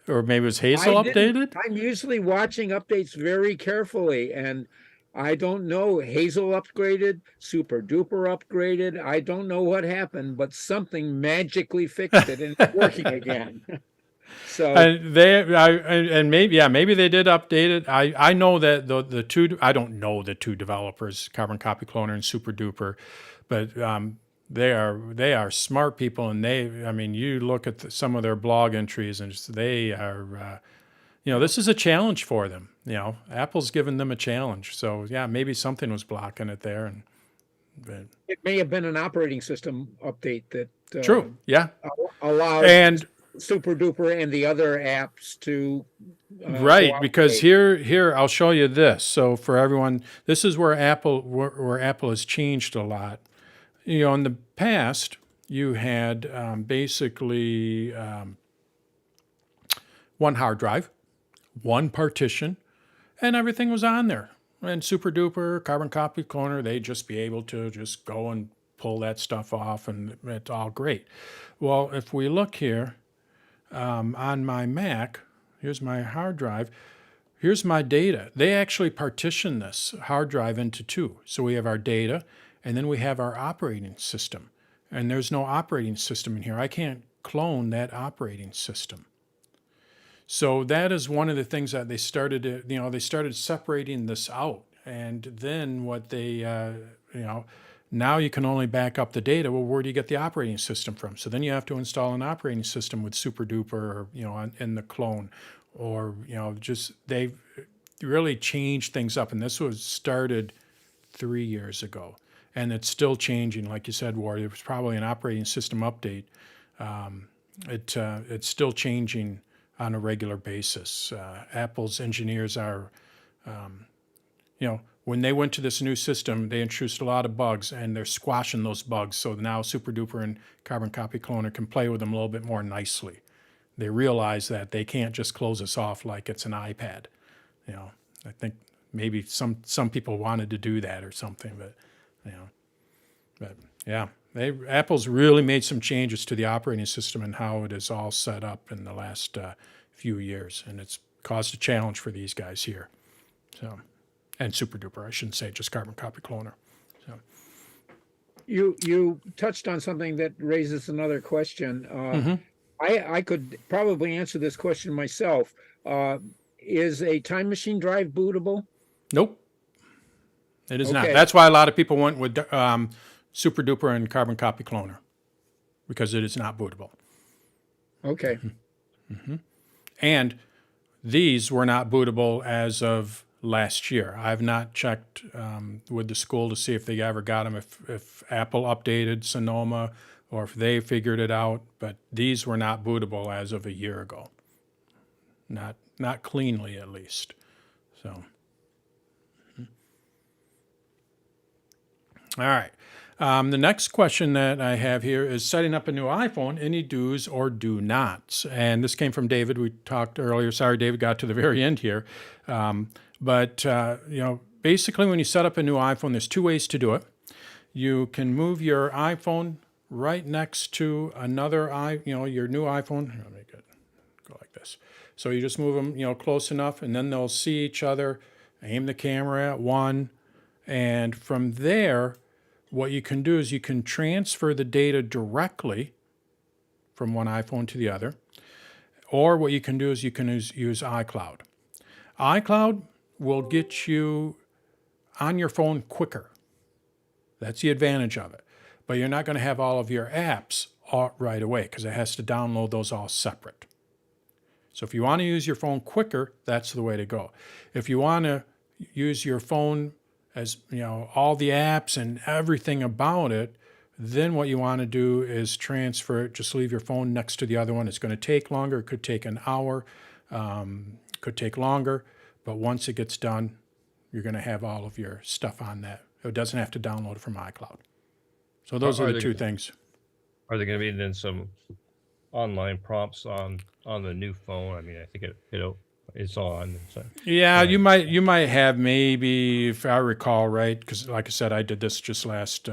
Or maybe it was Hazel updated? I'm usually watching updates very carefully, and I don't know. Hazel upgraded, Super Duper upgraded. I don't know what happened, but something magically fixed it and it's working again. So, And and maybe, yeah, maybe they did update it. I know that the two, I don't know the two developers, Carbon Copy Cloner and Super Duper, but they are smart people, and I mean, you look at some of their blog entries, and they are, this is a challenge for them. Apple's given them a challenge, so yeah, maybe something was blocking it there, and but, it may have been an operating system update that true, yeah, allowed and Super Duper and the other apps to right, because cooperate. here I'll show you this. So for everyone, this is where Apple has changed a lot. In the past, you had basically one hard drive, one partition, and everything was on there. And Super Duper, Carbon Copy Cloner, they'd just be able to just go and pull that stuff off, and it's all great. Well, if we look here on my Mac, here's my hard drive. Here's my data. They actually partition this hard drive into two. So we have our data, and then we have our operating system. And there's no operating system in here. I can't clone that operating system. So that is one of the things that they started to, they started separating this out. And then what now you can only back up the data. Well, where do you get the operating system from? So then you have to install an operating system with Super Duper, or, in the clone, or, just they've really changed things up. And this was started 3 years ago, and it's still changing. Like you said, Ward, it was probably an operating system update. It's still changing on a regular basis. Apple's engineers are, when they went to this new system, they introduced a lot of bugs, and they're squashing those bugs. So now Super Duper and Carbon Copy Cloner can play with them a little bit more nicely. They realize that they can't just close us off like it's an iPad. I think maybe some people wanted to do that or something, but yeah, Apple's really made some changes to the operating system and how it is all set up in the last few years, and it's caused a challenge for these guys here. So, and Super Duper, I shouldn't say just Carbon Copy Cloner. So, You touched on something that raises another question. I could probably answer this question myself. Is a time machine drive bootable? nope, it is not. Okay. That's why a lot of people went with Super Duper and Carbon Copy Cloner, because it is not bootable. Okay. And these were not bootable as of last year. I've not checked with the school to see if they ever got them, if Apple updated Sonoma or if they figured it out, but these were not bootable as of a year ago. Not cleanly, at least. So, all right. The next question that I have here is setting up a new iPhone, any do's or do nots? And this came from David. We talked earlier. Sorry, David got to the very end here. But basically when you set up a new iPhone, there's two ways to do it. You can move your iPhone right next to another your new iPhone. Here, let me go like this. So you just move them, close enough, and then they'll see each other. Aim the camera at one, and from there, what you can do is you can transfer the data directly from one iPhone to the other, or what you can do is you can use iCloud. iCloud will get you on your phone quicker. That's the advantage of it. But you're not going to have all of your apps right away, because it has to download those all separate. So if you want to use your phone quicker, that's the way to go. If you want to use your phone as all the apps and everything about it, then what you want to do is transfer it. Just leave your phone next to the other one. It's going to take longer. It could take an hour, could take longer, but once it gets done, you're going to have all of your stuff on that. It doesn't have to download it from iCloud. So those are the two things. Are there going to be then some online prompts on the new phone? I mean, I think it's on. So, yeah, you might have, maybe, if I recall right, because like I said, I did this just last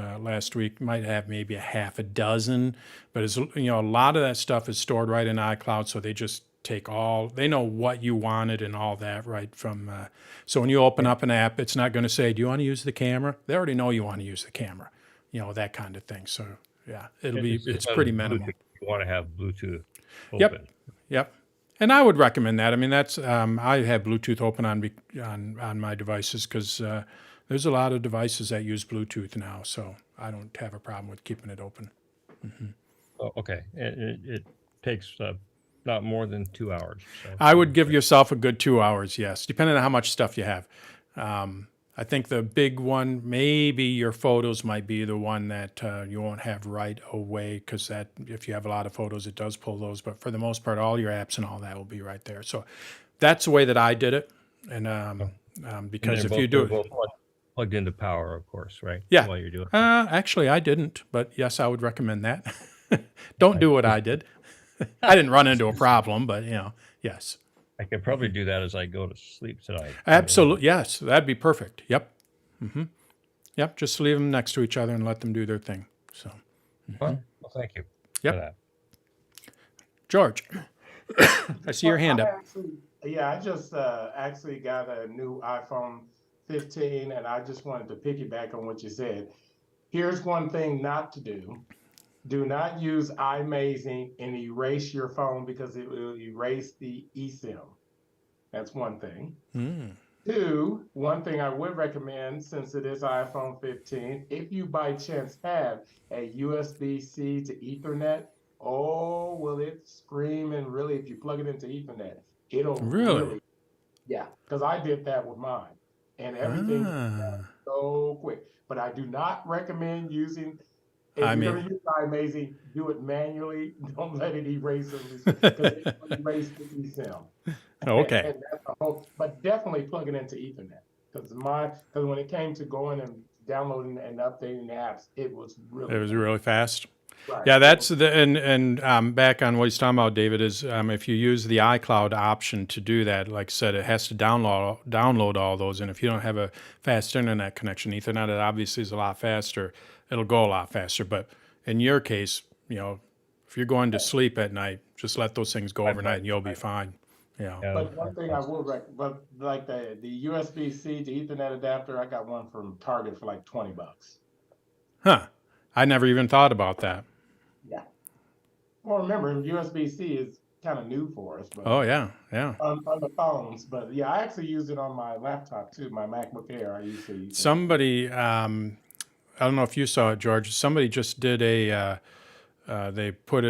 week. Might have maybe a half a dozen, but it's a lot of that stuff is stored right in iCloud, so they just they know what you wanted and all that right from, so when you open up an app, it's not going to say, do you want to use the camera? They already know you want to use the camera, that kind of thing. So yeah, it's not pretty as minimal. Bluetooth. You want to have Bluetooth Yep. open. Yep. And I would recommend that. I mean, that's I have Bluetooth open on my devices because there's a lot of devices that use Bluetooth now, so I don't have a problem with keeping it open. Oh, okay. It takes not more than 2 hours. So I would give yourself a good 2 hours, yes, depending on how much stuff you have. I think the big one, maybe your photos might be the one that you won't have right away because that if you have a lot of photos, it does pull those. But for the most part, all your apps and all that will be right there. So that's the way that I did it. And because if you do it, both plugged into power, of course, right? Yeah. While you're doing it. actually, I didn't, but yes, I would recommend that. Don't do what I did. I didn't run into a problem, but yes. I could probably do that as I go to sleep tonight. Absolutely. Yes, that'd be perfect. Yep. Yep. Just leave them next to each other and let them do their thing. So, Well, thank you Yep. for that. George, I see your hand up. I just actually got a new iPhone 15, and I just wanted to piggyback on what you said. Here's one thing not to do. Do not use iMazing and erase your phone because it will erase the eSIM. That's one thing. Two, one thing I would recommend, since it is iPhone 15, if you by chance have a USB-C to Ethernet, oh, will it scream, and really, if you plug it into Ethernet, it'll Really? yeah, because I did that with mine, and everything so quick. But I do not recommend using, if you're going to use iMazing, do it manually. Don't let it erase it, because it will erase the eSIM. Okay. And that's the whole, but definitely plug it into Ethernet, because when it came to going and downloading and updating the apps, it was really fast. right. Yeah, that's and back on what he's talking about, David, is if you use the iCloud option to do that, like I said, it has to download all those, and if you don't have a fast internet connection, Ethernet, it obviously is a lot faster. It'll go a lot faster, but in your case, if you're going to sleep at night, just let those things go overnight, and you'll be fine. Yeah. But one thing I will but like the USB-C to Ethernet adapter, I got one from Target for like $20. Huh. I never even thought about that. Yeah. Well, remember, USB-C is kind of new for us. But Oh, yeah. on the phones, but yeah, I actually use it on my laptop too, my MacBook Air. I used to use it. Somebody, I don't know if you saw it, George, somebody just did they put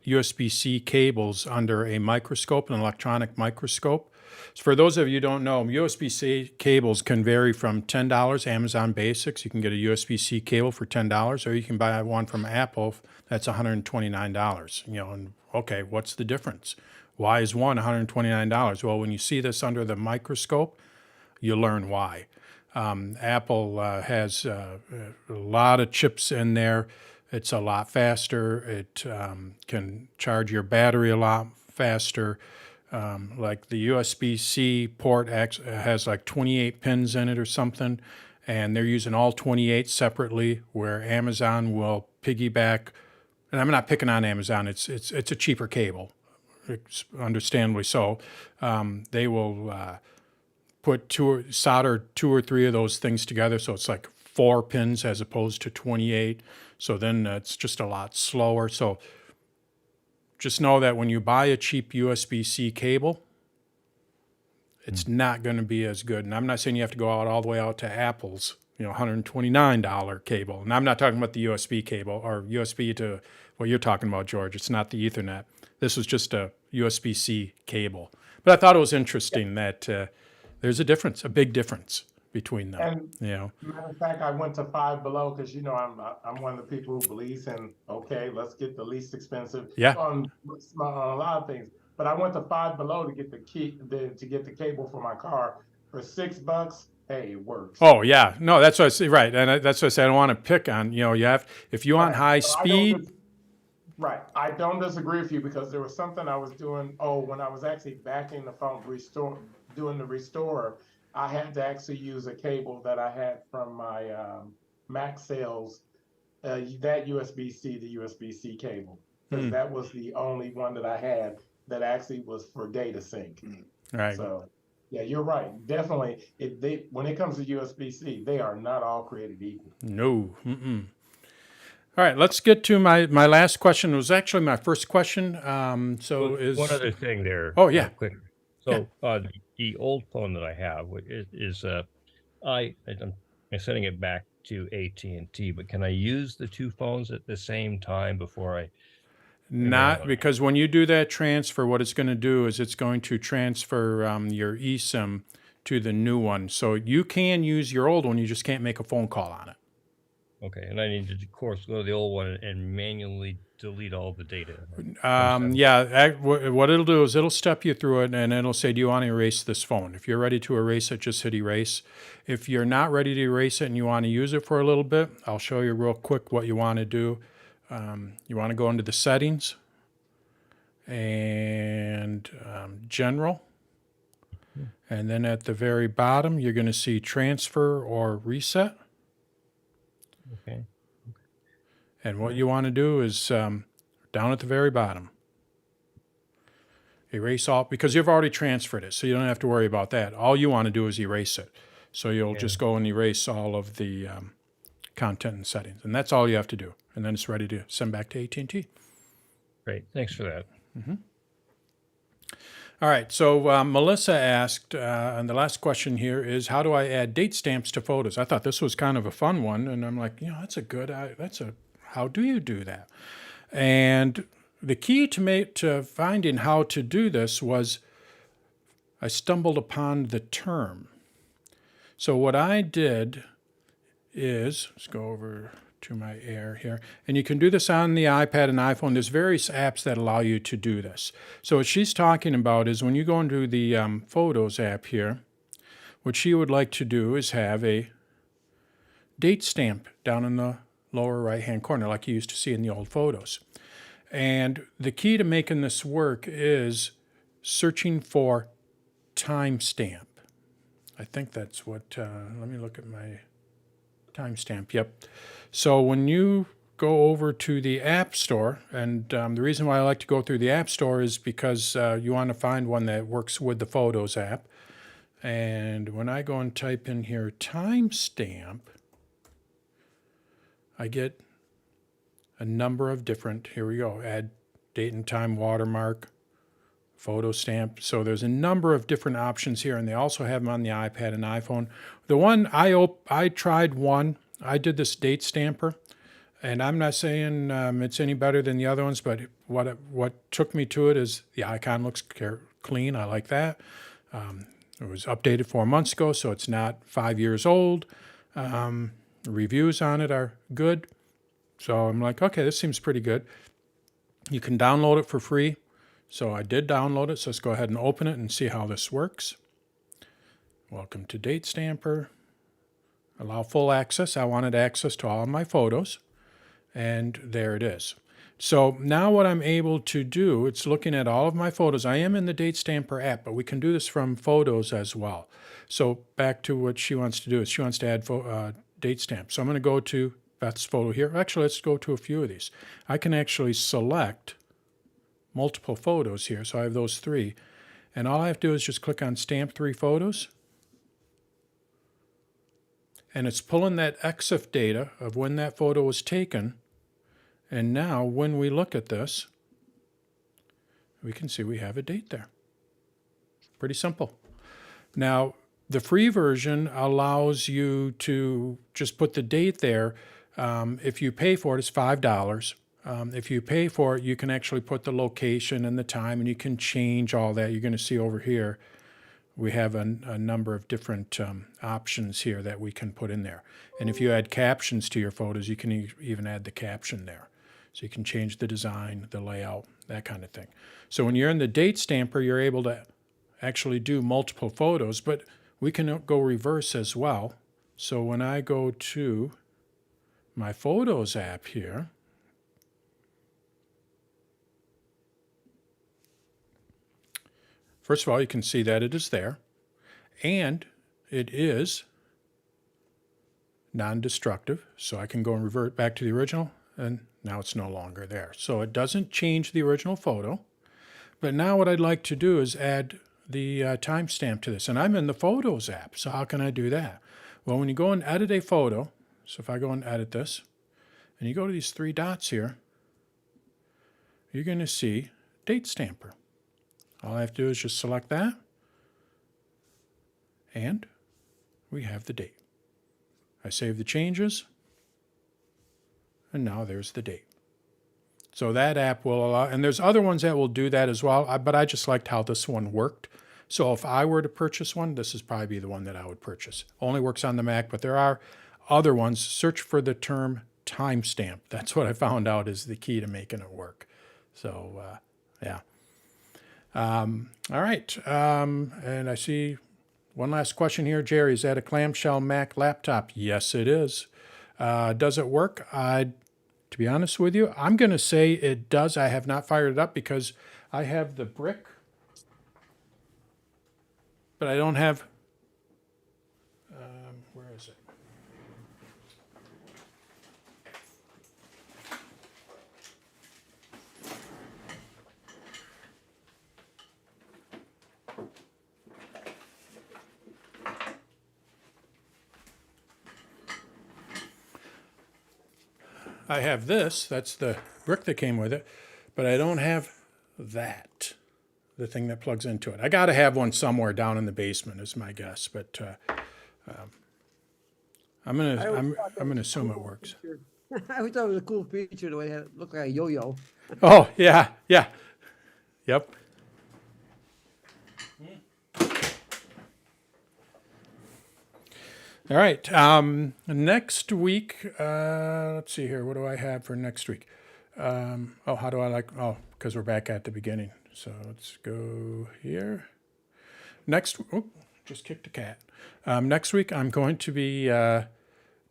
USB-C cables under a microscope, an electronic microscope. So for those of you who don't know, USB-C cables can vary from $10, Amazon Basics. You can get a USB-C cable for $10, or you can buy one from Apple that's $129. And okay, what's the difference? Why is one $129? Well, when you see this under the microscope, you learn why. Apple has a lot of chips in there. It's a lot faster. It can charge your battery a lot faster. Like the USB-C port has like 28 pins in it or something, and they're using all 28 separately, where Amazon will piggyback. And I'm not picking on Amazon. It's a cheaper cable, understandably so. They will solder 2 or 3 of those things together, so it's like 4 pins as opposed to 28. So then it's just a lot slower. So just know that when you buy a cheap USB-C cable, it's not going to be as good. And I'm not saying you have to go all the way out to Apple's, $129 cable. And I'm not talking about the USB cable or USB to what you're talking about, George. It's not the Ethernet. This was just a USB-C cable. But I thought it was interesting that there's a big difference between them. And matter of fact, I went to Five Below because I'm one of the people who believes in, okay, let's get the least expensive on a lot of things. But I went to Five Below to get to get the cable for my car for $6. Hey, it works. Oh yeah, no, that's what I say. Right, and that's what I say. I don't want to pick on. If you want high speed. Right. I don't disagree with you, because there was something I was doing. Oh, when I was actually backing the phone, doing the restore, I had to actually use a cable that I had from my Mac sales, that USB-C to USB-C cable, because that was the only one that I had that actually was for data sync. Right. So yeah, you're right. Definitely, when it comes to USB-C, they are not all created equal. No. Mm-mm. All right, let's get to my last question. It was actually my first question. So Well, is one other thing there, Oh, yeah. quick. Yeah. So the old phone that I have is I'm sending it back to AT&T, but can I use the two phones at the same time before I? Not because when you do that transfer, what it's going to do is it's going to transfer your eSIM to the new one. So you can use your old one, you just can't make a phone call on it. Okay, and I need to, of course, go to the old one and manually delete all the data. Yeah, what it'll do is it'll step you through it and it'll say, do you want to erase this phone? If you're ready to erase it, just hit erase. If you're not ready to erase it and you want to use it for a little bit, I'll show you real quick what you want to do. You want to go into the settings and general. And then at the very bottom, you're going to see transfer or reset. Okay. And what you want to do is down at the very bottom, erase all, because you've already transferred it, so you don't have to worry about that. All you want to do is erase it. So you'll just go and erase all of the content and settings, and that's all you have to do. And then it's ready to send back to AT&T. Great. Thanks for that. All right, so Melissa asked, and the last question here is, how do I add date stamps to photos? I thought this was kind of a fun one, and I'm like, how do you do that? And the key to finding how to do this was I stumbled upon the term. So what I did is, let's go over to my Air here, and you can do this on the iPad and iPhone. There's various apps that allow you to do this. So what she's talking about is when you go into the Photos app here, what she would like to do is have a date stamp down in the lower right-hand corner like you used to see in the old photos. And the key to making this work is searching for timestamp. I think that's what, let me look at my timestamp. Yep. So when you go over to the App Store, and the reason why I like to go through the App Store is because you want to find one that works with the Photos app. And when I go and type in here timestamp, I get a number of different, here we go, add date and time watermark, photo stamp. So there's a number of different options here, and they also have them on the iPad and iPhone. The one I tried one, I did this date stamper, and I'm not saying it's any better than the other ones, but what took me to it is the icon looks clean. I like that. It was updated 4 months ago, so it's not 5 years old. Reviews on it are good. So I'm like, okay, this seems pretty good. You can download it for free. So I did download it. So let's go ahead and open it and see how this works. Welcome to Date Stamper. Allow full access. I wanted access to all of my photos. And there it is. So now what I'm able to do, it's looking at all of my photos. I am in the Date Stamper app, but we can do this from photos as well. So back to what she wants to do is she wants to add date stamp. So I'm going to go to Beth's photo here. Actually, let's go to a few of these. I can actually select multiple photos here. So I have those 3. And all I have to do is just click on Stamp 3 Photos. And it's pulling that EXIF data of when that photo was taken. And now when we look at this, we can see we have a date there. Pretty simple. Now, the free version allows you to just put the date there. If you pay for it, it's $5. If you pay for it, you can actually put the location and the time, and you can change all that. You're going to see over here, we have a number of different options here that we can put in there. And if you add captions to your photos, you can even add the caption there. So you can change the design, the layout, that kind of thing. So when you're in the date stamper, you're able to actually do multiple photos, but we can go reverse as well. So when I go to my Photos app here, first of all, you can see that it is there, and it is non-destructive. So I can go and revert back to the original, and now it's no longer there. So it doesn't change the original photo, But now what I'd like to do is add the timestamp to this. And I'm in the Photos app, so how can I do that? Well, when you go and edit a photo, so if I go and edit this, and you go to these three dots here, you're going to see Date Stamper. All I have to do is just select that, and we have the date. I save the changes, and now there's the date. So that app will allow, and there's other ones that will do that as well, but I just liked how this one worked. So if I were to purchase one, this is probably the one that I would purchase. Only works on the Mac, but there are other ones. Search for the term timestamp. That's what I found out is the key to making it work. So, yeah. All right. And I see one last question here. Jerry, is that a clamshell Mac laptop? Yes, it is. Does it work? To be honest with you, I'm going to say it does. I have not fired it up because I have the brick, but I don't have, where is it? I have this, that's the brick that came with it, but I don't have that, the thing that plugs into it. I got to have one somewhere down in the basement is my guess, but I'm gonna assume it works. I always thought it was a cool feature the way it looked like a yo-yo. Oh, yeah, yep. All right, next week, let's see here, what do I have for next week? How do I because we're back at the beginning. So let's go here. Just kicked a cat. Next week, I'm going to be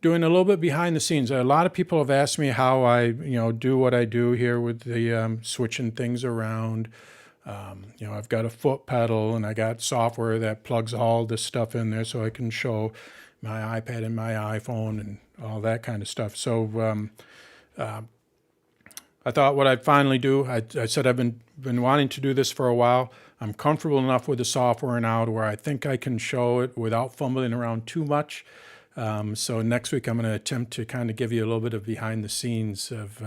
doing a little bit behind the scenes. A lot of people have asked me how I, do what I do here with the switching things around. I've got a foot pedal and I got software that plugs all this stuff in there so I can show my iPad and my iPhone and all that kind of stuff. So I thought what I'd finally do, I said I've been wanting to do this for a while. I'm comfortable enough with the software now to where I think I can show it without fumbling around too much. So next week I'm going to attempt to kind of give you a little bit of behind the scenes of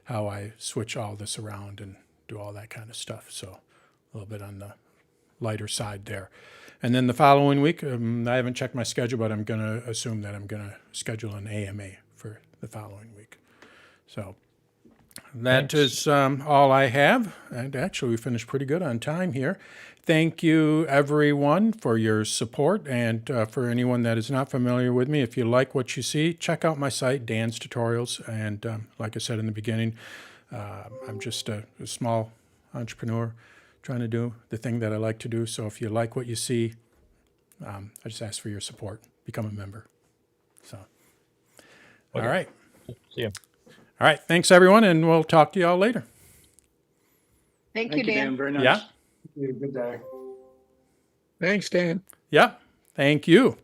how I switch all this around and do all that kind of stuff. So a little bit on the lighter side there. And then the following week, I haven't checked my schedule, but I'm going to assume that I'm going to schedule an AMA for the following week. So that is all I have. And actually, we finished pretty good on time here. Thank you, everyone, for your support. And for anyone that is not familiar with me, if you like what you see, check out my site, Dan's Tutorials. And like I said in the beginning, I'm just a small entrepreneur trying to do the thing that I like to do. So if you like what you see, I just ask for your support. Become a member. So, Okay. All right. See ya. All right. Thanks, everyone, and we'll talk to you all later. Thank you, Dan. Very nice. Yeah. Good day. Thanks, Dan. Yeah. Thank you.